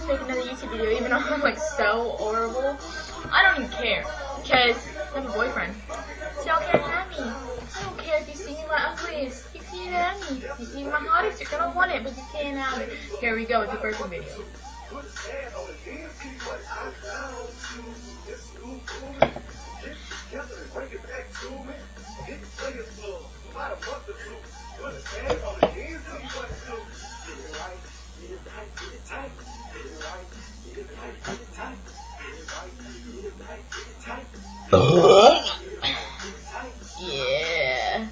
just make another YouTube video, even though I'm like so horrible. I don't even care, because I have a boyfriend. So y'all can't have me. I don't care if you see me my ugliest. You can't have me. You see me my hottest, you're gonna want it, but you can't have it. Here we go with the perfect video. Yeah.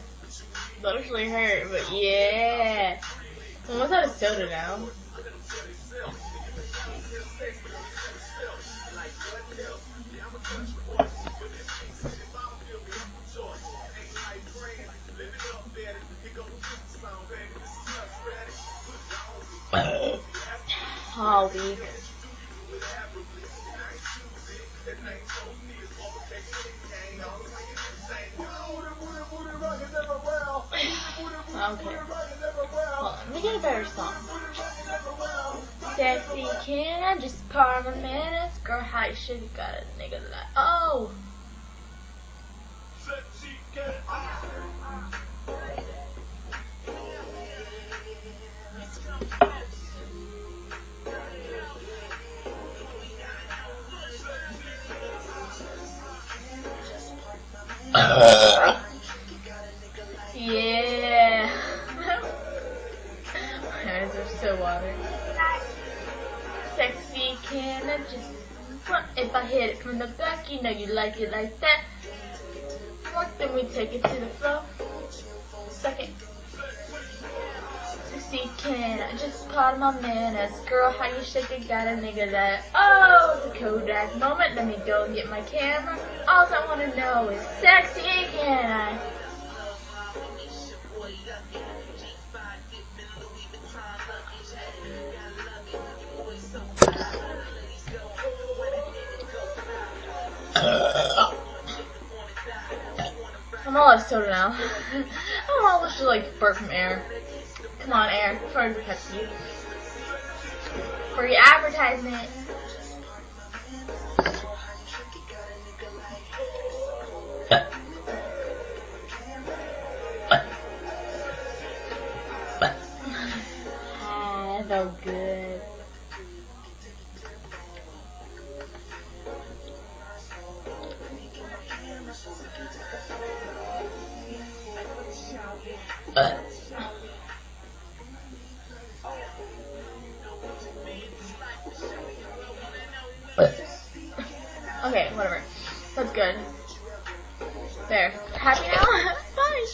That actually hurt, but yeah. I'm almost out of soda now. All week. Okay. Hold on, let me get a better song. Sexy, can I just part of minutes? Girl, how you should have got a nigga like, oh! Yeah. My eyes are so watery. Sexy, can I just... What if I hit it from the back? You know you like it like that. What, then we take it to the floor. Second. Sexy, can I just part my manners? Girl, how you shake it, got a nigga that... Oh, it's a Kodak moment. Let me go get my camera. All I want to know is, sexy, can I? I'm all out of soda now. I'm all just like burp from air. Come on, air. Sorry for Pepsi. For your advertisement. So good. Okay, whatever. That's good. There. Happy now? Bye.